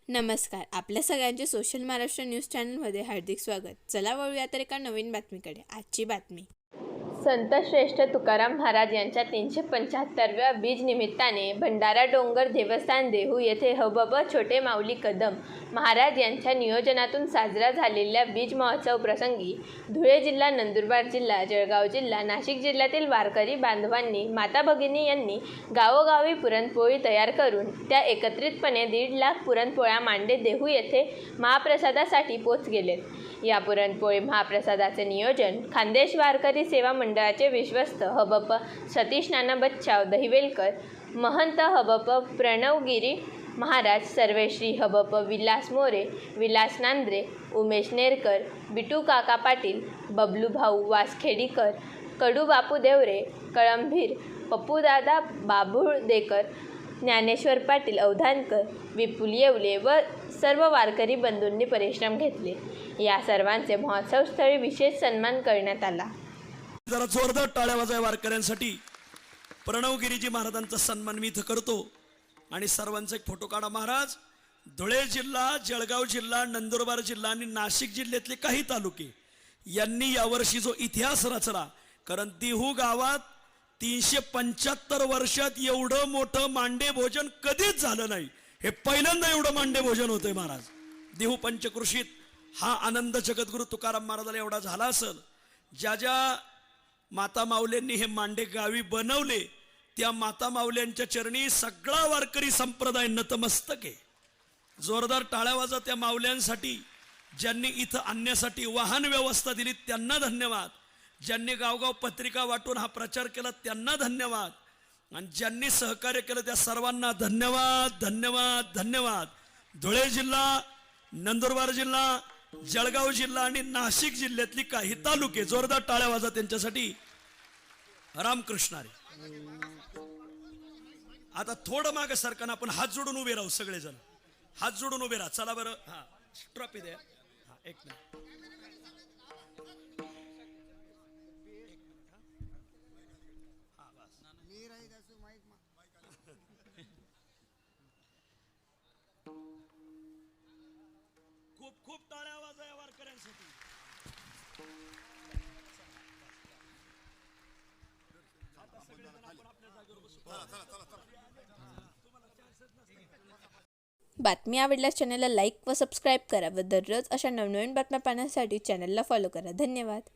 नमस्कार. आपल्या सगळ्यांचे सोशल महाराष्ट्र न्यूज चॅनलमध्ये हार्दिक स्वागत. चला वळूया तर एका नवीन बातमीकडे. आजची बातमी. संतश्रेष्ठ तुकाराम महाराज यांच्या 375व्या बीज निमित्ताने भंडारा डोंगर देवस्थान देहू येथे हबब छोटे माऊली कदम महाराज यांच्या नियोजनातून साजरा झालेल्या बीज महोत्सव प्रसंगी धुळे जिल्हा, नंदुरबार जिल्हा, जळगाव जिल्हा, नाशिक जिल्ह्यातील वारकरी बांधवांनी, माता भगिनी यांनी गावोगावी पुरणपोळी तयार करून त्या एकत्रितपणे 1.5 लाख पुरणपोळ्या मांडे देहू येथे महाप्रसादासाठी पोच गेलेत. या पुरणपोळी महाप्रसादाचे नियोजन खानदेश वारकरी सेवा मंडळाचे विश्वस्त हबप सतीश नाना बच्छाव दहिवेलकर, महंत हबप प्रणवगिरी महाराज, सर्वेश्री हबप विलास मोरे, विलास नांद्रे, उमेश नेरकर, बिटू काका पाटील, बबलू भाऊ वासखेडीकर, कडू बापू देवरे, कळंभीर, पप्पूदादा बाभुळदेकर, ज्ञानेश्वर पाटील अवधानकर, विपुल येवले व सर्व वारकरी बंधूंनी परिश्रम घेतले. या सर्वांचे महोत्सवस्थळी विशेष सन्मान करण्यात आला. जरा जोरदार टाळ्या वाजवा वारकऱ्यांसाठी. प्रणवगिरीजी महाराजांचा सन्मान मी इथं करतो आणि सर्वांचा एक फोटो काढा. महाराज, धुळे जिल्हा, जळगाव जिल्हा, नंदुरबार जिल्हा आणि नाशिक जिल्ह्यातले काही तालुके यांनी यावर्षी जो इतिहास रचला, कारण देहू गावात 375 वर्षात एवढं मोठं मांडे भोजन कधीच झालं नाही. हे पहिल्यांदा एवढं मांडे भोजन होतंय महाराज. देहू पंचकृषीत हा आनंद जगद्गुरु तुकाराम महाराजाला एवढा झाला असेल. ज्या ज्या माता माऊल्यांनी हे मांडे गावी बनवले त्या माता माऊल्यांच्या चरणी सगळा वारकरी संप्रदाय नतमस्तक आहे. जोरदार टाळ्या वाजवा त्या माऊल्यांसाठी. ज्यांनी इथं आणण्यासाठी वाहन व्यवस्था दिली त्यांना धन्यवाद. ज्यांनी गावगाव पत्रिका वाटून हा प्रचार केला त्यांना धन्यवाद. आणि ज्यांनी सहकार्य केलं त्या सर्वांना धन्यवाद, धन्यवाद, धन्यवाद. धुळे जिल्हा, नंदुरबार जिल्हा, जळगाव जिल्हा आणि नाशिक जिल्ह्यातली काही तालुके जोरदार टाळ्या वाजवा त्यांच्यासाठी. रामकृष्णारी. आता थोडं मागे सरकारनं आपण हात जोडून उभे राहू. सगळेजण हात जोडून उभे राहा. चला बरं. हा, ट्रॉफी द्या. हा, एक मिनिट. खूप खूप टाळ्या आवाज आहे वारकऱ्यांसाठी. बातमी आवडल्यास चॅनलला लाईक व सबस्क्राईब करा व दररोज अशा नवनवीन बातम्या पाहण्यासाठी चॅनलला फॉलो करा. धन्यवाद.